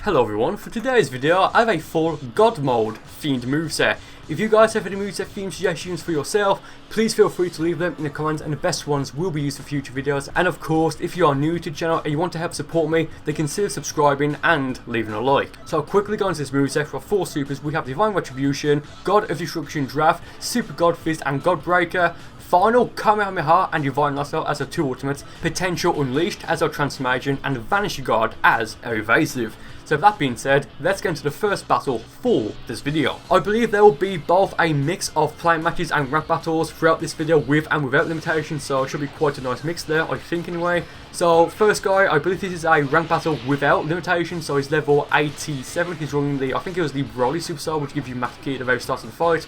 Hello everyone, for today's video I have a full God mode themed moveset. If you guys have any moveset theme suggestions for yourself, please feel free to leave them in the comments and the best ones will be used for future videos. And of course, if you are new to the channel and you want to help support me, then consider subscribing and leaving a like. So quickly going to this moveset for 4 supers, we have Divine Retribution, God of Destruction Draft, Super God Fist and God Breaker, Final Kamehameha and Divine Lasso as our 2 ultimates, Potential Unleashed as our transformation, and Vanishing Guard as our evasive. So with that being said, let's get into the first battle for this video. I believe there will be both a mix of plane matches and rank battles throughout this video with and without limitations, so it should be quite a nice mix there, I think anyway. So first guy, I believe this is a rank battle without limitations, so he's level 87, he's running the, I think it was the Broly Super Soul, which gives you max key at the very start of the fight.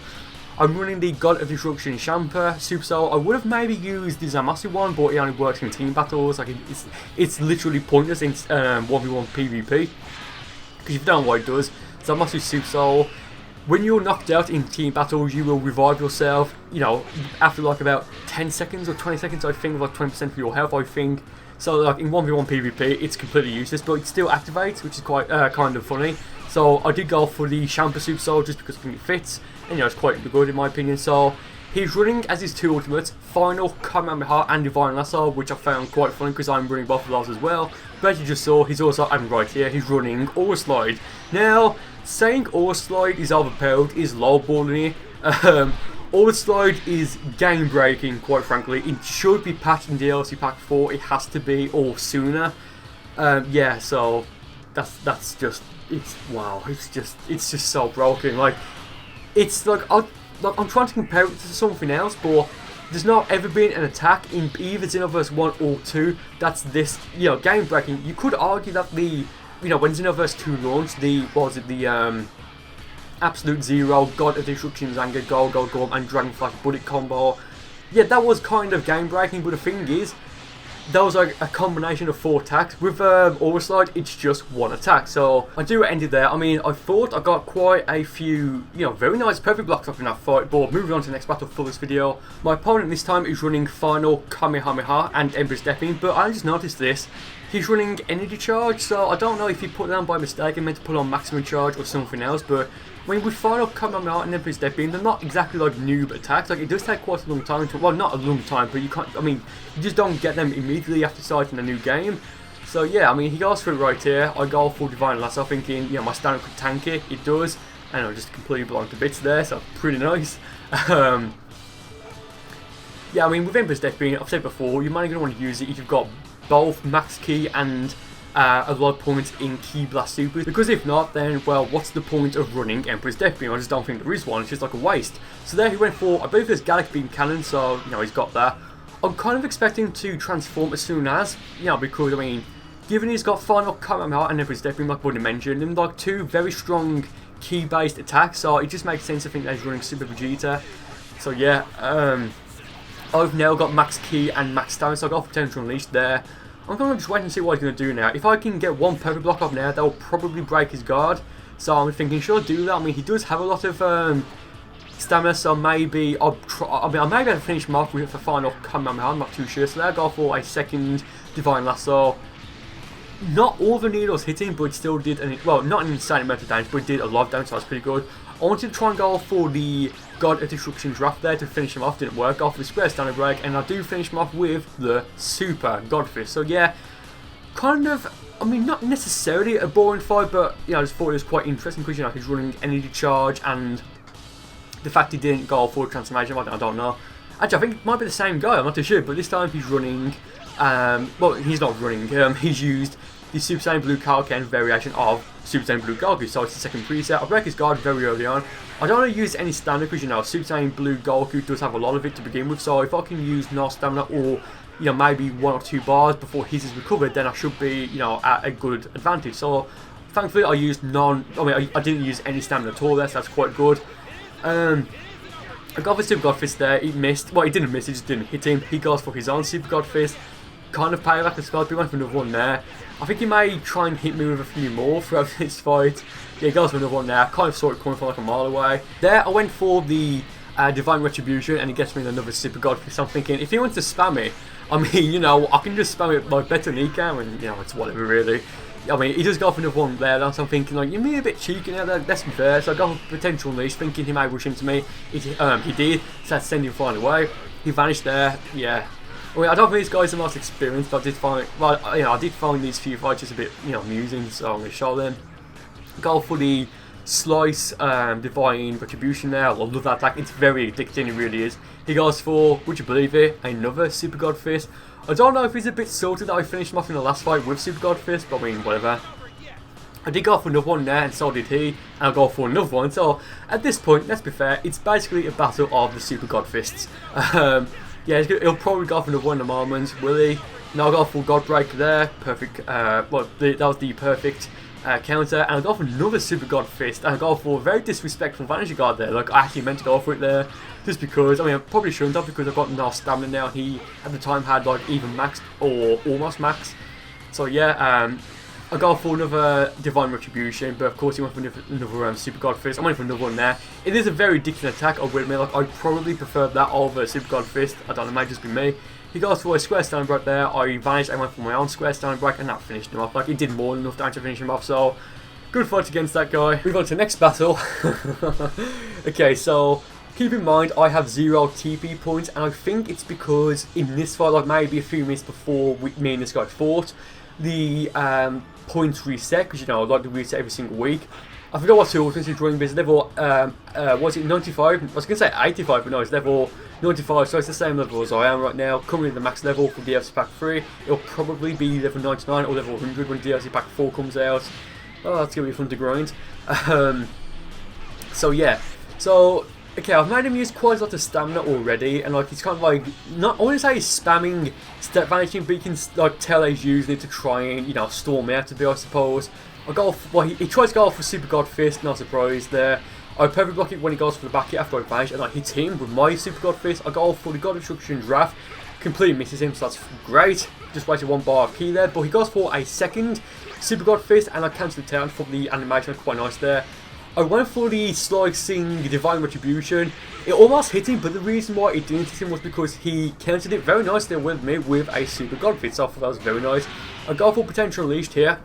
I'm running the God of Destruction Champa Super Soul. I would have maybe used the Zamasu one, but it only works in team battles. Like it's literally pointless in 1v1 PvP. Because if you don't know what it does, Zamasu Super Soul, when you're knocked out in team battles, you will revive yourself, you know, after like about 10 seconds or 20 seconds, I think, like 20% of your health, I think. So like in 1v1 PvP, it's completely useless, but it still activates, which is quite kind of funny. So I did go for the Champa Super Soul just because I think it fits, and you know, it's quite good in my opinion. So he's running as his 2 ultimates, Final Kamehameha and Divine Lasso, which I found quite funny because I'm running both of those as well. But as you just saw, he's also, I'm right here, he's running Aura Slide. Now, saying Aura Slide is overpowered is lowballing it. Aura Slide is game breaking, quite frankly. It should be patched in DLC Pack 4, it has to be, or sooner. Yeah, so that's just, it's wow, it's just so broken. Like, it's like I'm trying to compare it to something else, but there's not ever been an attack in either Xenoverse 1 or 2 that's this, you know, game breaking. You could argue that the, you know, when Xenoverse 2 launched, the, what was it, the Absolute Zero, God of Destruction, Zanga, Go, and Dragon Flash Bullet combo, yeah, that was kind of game breaking, but the thing is, that was like a combination of 4 attacks. With Aura Slide, it's just 1 attack. So I do end it there. I mean, I thought I got quite a few, you know, very nice perfect blocks off in that fight. But moving on to the next battle for this video, my opponent this time is running Final Kamehameha and Emperor's Deathbeam. But I just noticed this. He's running Energy Charge, so I don't know if he put it on by mistake and meant to put on Maximum Charge or something else, but I mean, with Final Kamehameha and Emperor's Deathbeam, they're not exactly like noob attacks. Like, it does take quite a long time to, well, not a long time, but you can't, I mean, you just don't get them immediately after starting a new game. So yeah, I mean, he goes for it right here. I go for Divine Lasso thinking, you know, my standard could tank it. It does, and I'm just completely blown to bits there, so pretty nice. Yeah, I mean, with Emperor's Deathbeam, I've said before, you're mainly going to want to use it if you've got both max key and a lot of points in Key Blast Supers, because if not, then, well, what's the point of running Emperor's Deathbeam? I just don't think there is one, it's just like a waste. So there he went for, I believe there's Gallic Beam Cannon, so, you know, he's got that. I'm kind of expecting to transform as soon as, you know, because, I mean, given he's got Final Kamehameha and Emperor's Deathbeam, like I already mentioned, and like 2 very strong key-based attacks, so it just makes sense to think that he's running Super Vegeta. So yeah, I've now got max key and max stamina, so I got Potential Unleashed there. I'm going to just wait and see what he's going to do now. If I can get 1 perfect block off now, that will probably break his guard. So I'm thinking, should I do that? I mean, he does have a lot of stamina, so maybe I may be able to finish him off with a Final Kamehameha, I'm not too sure. So there I go for a second Divine Lasso. Not all the needles hitting, but it still did, well, not an insane amount of damage, but it did a lot of damage, so that's pretty good. I wanted to try and go for the God of Destruction Draft there to finish him off, didn't work. Off the square standard break, and I do finish him off with the Super God Fist. So yeah, kind of, I mean, not necessarily a boring fight, but, you know, I just thought it was quite interesting because, you know, he's running Energy Charge, and the fact he didn't go for transformation, I don't know. Actually, I think it might be the same guy, I'm not too sure, but this time he's running, well, he's not running, he's used the Super Saiyan Blue Kaioken variation of Super Saiyan Blue Goku, so it's the second preset. I break his guard very early on. I don't want to use any stamina because, you know, Super Saiyan Blue Goku does have a lot of it to begin with, so if I can use no stamina or, you know, maybe 1 or 2 bars before his is recovered, then I should be, you know, at a good advantage. So thankfully I used I didn't use any stamina at all there, so that's quite good. I got for Super God Fist there, he missed, well, he didn't miss, he just didn't hit him. He goes for his own Super God Fist, kind of payback as well, but he went for another one there. I think he may try and hit me with a few more throughout this fight. Yeah, he goes for another one there, I kind of saw it coming from like a mile away. There I went for the Divine Retribution, and he gets me another Super God Fist. I'm thinking, if he wants to spam me, I mean, you know, I can just spam it like better than he can, and, you know, it's whatever really. I mean, he does go for another one there, so I'm thinking, like, you're being a bit cheeky now, let's be fair. So I go for potential unleash, thinking he might rush into me. He did, so I send him flying away. He vanished there, yeah. I mean, I don't think this guy's the most experienced, but I did find, well, you know, I did find these few fights just a bit, you know, amusing, so I'm going to show them. Go for the Slice Divine Retribution there. I love that attack, it's very addicting, it really is. He goes for, would you believe it, another Super God Fist. I don't know if he's a bit salty that I finished him off in the last fight with Super God Fist, but I mean, whatever. I did go for another one there, and so did he, and I'll go for another one. So, at this point, let's be fair, it's basically a battle of the Super God Fists. Yeah, he'll probably go for another one in a moment, will he? Now I'll go for God Breaker there, perfect, well, that was the perfect counter, and I'll go for another Super God Fist, and I'll go for a very disrespectful Vanishing Guard there. Like, I actually meant to go for it there, just because, I mean, I probably shouldn't have, because I've got no stamina now. He, at the time, had, like, even maxed, or almost maxed. So, yeah, I'll go for another Divine Retribution, but of course he went for another Super God Fist. I went for another one there. It is a very addicting attack, I will admit. Like, I'd probably prefer that over Super God Fist. I don't know, it might just be me. He goes for a square stand break there. I vanished, I went for my own square stand break, and that finished him off. Like, it did more than enough time to finish him off, so good fight against that guy. Move on to the next battle. Okay, so keep in mind I have 0 TP points, and I think it's because in this fight, like maybe a few minutes before me and this guy fought, the points reset, because you know I like to reset every single week. I forgot what tool since you're drawing this level. Was it 95? I was going to say 85, but no, it's level 95, so it's the same level as I am right now. Currently the max level for DLC Pack 3. It'll probably be level 99 or level 100 when DLC Pack 4 comes out. Oh, that's going to be fun to grind. So yeah, so okay, I've made him use quite a lot of stamina already, and like he's kind of like, not, I wouldn't say he's spamming step vanishing, but you can like tell he's using it to try and, you know, storm me out a bit, I suppose. I go for, well, he tries to go for Super God Fist, no surprise there. I perfect block it when he goes for the back hit after I vanish, and I hit him with my Super God Fist. I go for the God Destruction Draft, completely misses him, so that's great. Just wasted 1 bar of key there, but he goes for a second Super God Fist, and I cancel it out for the animation, quite nice there. I went for the Slicing Divine Retribution. It almost hit him, but the reason why it didn't hit him was because he countered it very nicely with me with a Super God Fist, so I thought that was very nice. I go for Potential Unleashed here.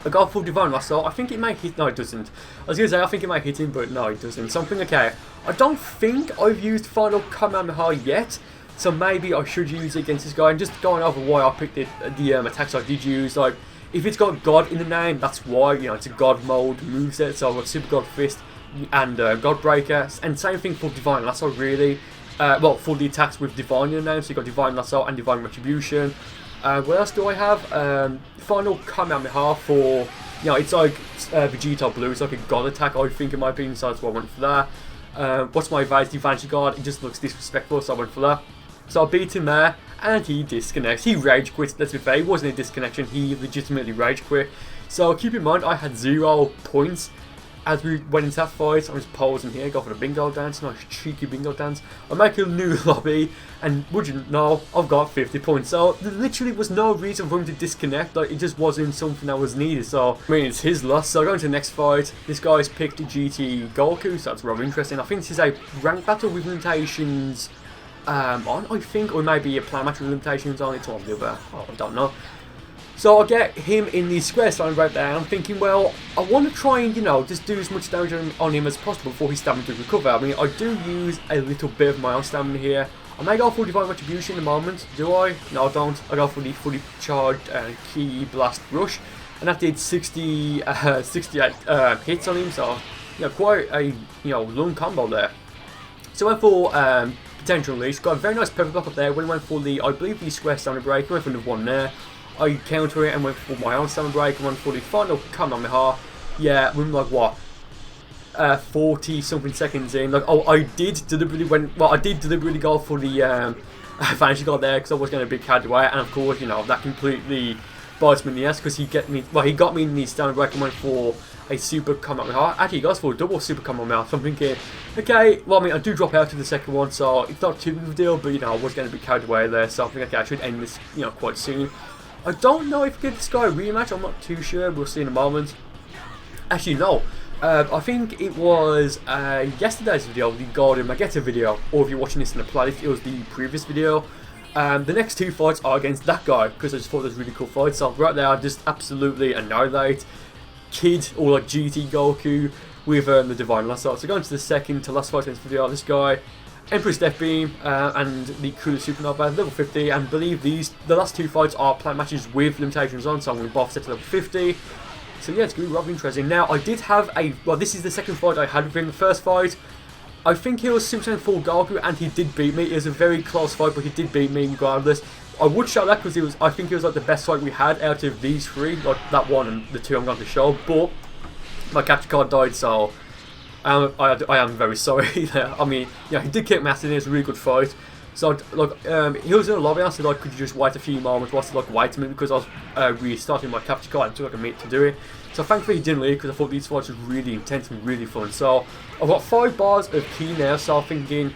I go for Divine Lasso. I think it might hit. No, it doesn't. I was going to say I think it might hit him, but no, it doesn't. Something okay. I don't think I've used Final Kamehameha yet, so maybe I should use it against this guy. And just going over why I picked the attacks I did use. Like, if it's got God in the name, that's why. You know, it's a God mode moveset. So I've got Super God Fist and God Breaker, and same thing for Divine Lasso. Really, well, for the attacks with Divine in the name. So you got Divine Lasso and Divine Retribution. What else do I have? Final Kamehameha for, you know, it's like Vegeta Blue, it's like a God attack, I think it might be, so that's why I went for that. What's my advice? The Vanishing Guard, it just looks disrespectful, so I went for that. So I beat him there, and he disconnects. He rage quits, let's be fair, it wasn't a disconnection, he legitimately rage quit. So keep in mind, I had 0 points as we went into that fight. I'm just pausing here, go for the bingo dance, nice cheeky bingo dance. I make a new lobby, and would you know, I've got 50 points. So there literally was no reason for him to disconnect, like it just wasn't something that was needed. So I mean, it's his loss. So going to the next fight, this guy's picked GT Goku, so that's rather interesting. I think this is a rank battle with limitations on, I think, or maybe a plan match with limitations on. It's one or the other, I don't know. So I get him in the square stand right there. I'm thinking, well, I want to try and, you know, just do as much damage on him as possible before his stamina to recover. I mean, I do use a little bit of my own stamina here. I may go for Divine Retribution in a moment. Do I? No, I don't. I go for the fully charged Ki Blast Rush, and that did 68 hits on him. So, you know, quite a, you know, long combo there. So I went for Potential Unleash. Got a very nice perfect block up there. When I went for the, I believe, the square stamina break, I went for the one there. I counter it and went for my own stamina break and went for the final Kamehameha. Yeah, we're like what, 40 something seconds in. Like, oh, I did deliberately go for the Vanishing Guard there because I was going to be carried away, and of course, you know, that completely bites me in the ass because he got me in the stamina break and went for a Super Kamehameha. Actually, he goes for a double Super Kamehameha. So I'm thinking, okay, well, I mean, I do drop out to the second one, so it's not too big of a deal, but you know, I was going to be carried away there, so I think, okay, I should end this, you know, quite soon. I don't know if I get this guy a rematch, I'm not too sure, we'll see in a moment. Actually, no. I think it was yesterday's video, the Golden Magetta video, or if you're watching this in the playlist, it was the previous video. The next two fights are against that guy, because I just thought it was a really cool fight. So right there, I just absolutely annihilate Kid, or like GT Goku, with the Divine Lasso. So going to the second to last fight against the this guy, Emperor's Death Beam and the Cooler Supernova, level 50, and I believe the last two fights are planned matches with limitations on, so I'm going to buff set to level 50. So yeah, it's going to be rather interesting. Now, I did have well, this is the second fight I had with him. The first fight, I think he was Super Saiyan 4 Goku, and he did beat me. It was a very close fight, but he did beat me regardless. I would shout that because I think it was like the best fight we had out of these three, like that one and the two I'm going to show, but my capture card died, so I am very sorry there. I mean, yeah, he did kick my ass in it. It was a really good fight. So, like, he was in the lobby, and I said, like, could you just wait a few moments whilst I, like, wait a minute, because I was restarting my capture card. It took, like, a minute to do it. So, thankfully, he didn't leave, because I thought these fights were really intense and really fun. So, I've got 5 bars of ki now, so I'm thinking,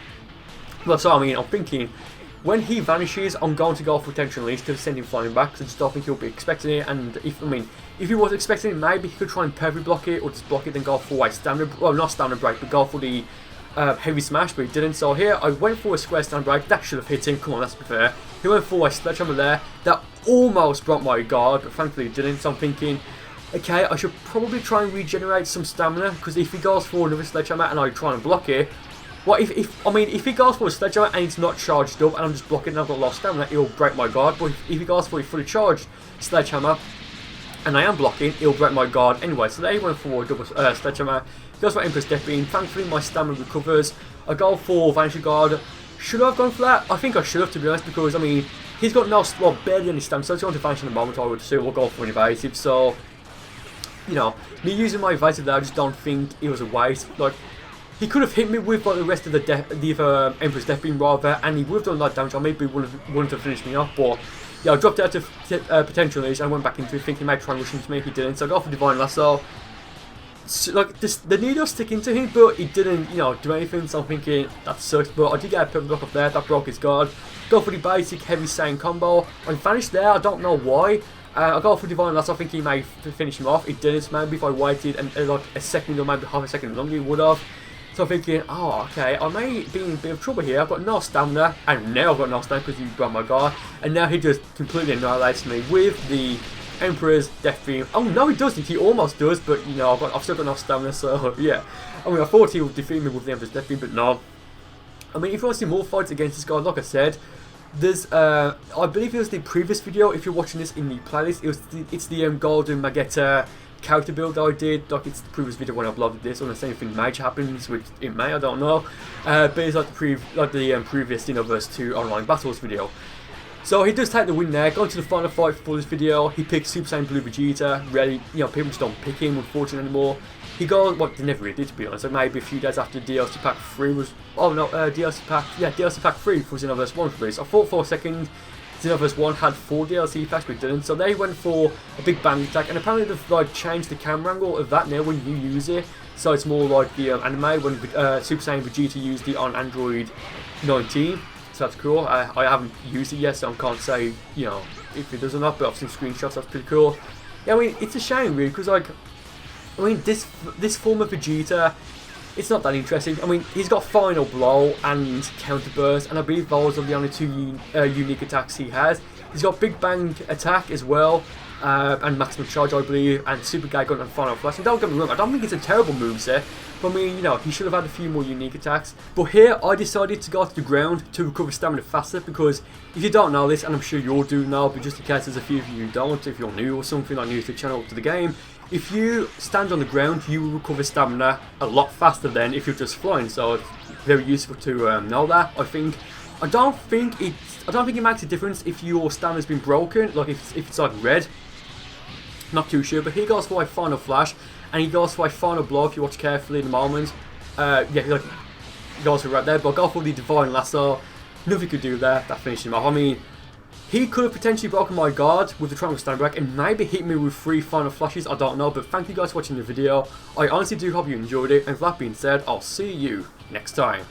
I'm thinking, when he vanishes, I'm going to go for Tension Unleash to send him flying back, because I just don't think he'll be expecting it, and if he was expecting it, maybe he could try and perfect block it, or just block it and go for a stamina, well, not stamina break, but go for the heavy smash, but he didn't. So here, I went for a square stand break. That should have hit him. Come on, let's be fair. He went for a sledgehammer there. That almost broke my guard, but thankfully it didn't. So I'm thinking, okay, I should probably try and regenerate some stamina, because if he goes for another sledgehammer and I try and block it, well, if he goes for a sledgehammer and it's not charged up and I'm just blocking and I've got lost stamina, it'll break my guard. But if he goes for a fully charged sledgehammer and I am blocking, it'll break my guard anyway. So there he went for a double sledgehammer. He goes for Emperor's Death Beam. Thankfully, my stamina recovers. I go for Vanishing Guard. Should I have gone for that? I think I should have, to be honest, because, I mean, he's got no, well, barely any stamina, so he's going to vanish in the moment, I would assume. We'll go for an evasive. So, you know, me using my evasive there, I just don't think it was a waste. Like, he could have hit me with like, the rest of the Emperor's Death Beam rather, and he would have done that damage, or maybe wouldn't have finished me off, but yeah, I dropped out of Potential Unleash and went back into it thinking he might try and rush into me. He didn't, so I go for Divine Lasso. So, like, the needle stick into him, but he didn't, you know, do anything, so I'm thinking, that sucks, but I did get a perfect block up there, that broke his guard. Go for the basic Heavy Saiyan combo. I vanished there, I don't know why. I go for Divine Lasso, I think he may finish him off. It didn't, maybe if I waited and like a second or maybe half a second longer, he would have. So I'm thinking, oh, okay, I may be in a bit of trouble here. I've got no stamina, and now I've got no stamina because you broke my guard. And now he just completely annihilates me with the Emperor's Death Beam. Oh, no, he doesn't. He almost does, but, you know, I've still got no stamina, so, yeah. I mean, I thought he would defeat me with the Emperor's Death Beam, but no. I mean, if you want to see more fights against this guy, like I said, there's, I believe it was the previous video, if you're watching this in the playlist, it's the Golden Magetta character build I did, like it's the previous video when I uploaded this, unless anything major happens, which it may, I don't know, but it's like the previous Xenoverse 2 online battles video. So he does take the win there. Going to the final fight for this video, he picks Super Saiyan Blue Vegeta. Really, you know, people just don't pick him, unfortunately, anymore. He goes, well, they never really did, to be honest. So maybe a few days after DLC Pack 3 was, oh no, DLC Pack 3 for Xenoverse 1 was released. I thought for a second Xenoverse 1 had 4 DLC packs, but it didn't. So they went for a big bang attack, and apparently they've like changed the camera angle of that now when you use it. So it's more like the anime when Super Saiyan Vegeta used it on Android 19. So that's cool. I haven't used it yet, so I can't say, you know, if it does or not, but I've seen screenshots, that's pretty cool. Yeah, I mean, it's a shame really, because like, I mean, this form of Vegeta, it's not that interesting. I mean, he's got Final Blow and Counter Burst, and I believe those are the only 2 unique attacks he has. He's got Big Bang Attack as well, and Maximum Charge, I believe, and Super Gaigon and Final Flash. And don't get me wrong, I don't think it's a terrible moveset, but I mean, you know, he should have had a few more unique attacks. But here, I decided to go to the ground to recover stamina faster, because if you don't know this, and I'm sure you all do know, but just in case there's a few of you who don't, if you're new or something, like new to the channel, to the game, if you stand on the ground, you will recover stamina a lot faster than if you're just flying. So it's very useful to know that. I don't think it makes a difference if your stamina's been broken, like if it's like red. Not too sure, but he goes for a Final Flash, and he goes for a Final Blow if you watch carefully in the moment. Yeah, he goes for right there, but go for the Divine Lasso. Nothing could do there. That finished him off. I mean, he could have potentially broken my guard with the Triangle Stand Break and maybe hit me with 3 Final Flashes, I don't know, but thank you guys for watching the video. I honestly do hope you enjoyed it, and with that being said, I'll see you next time.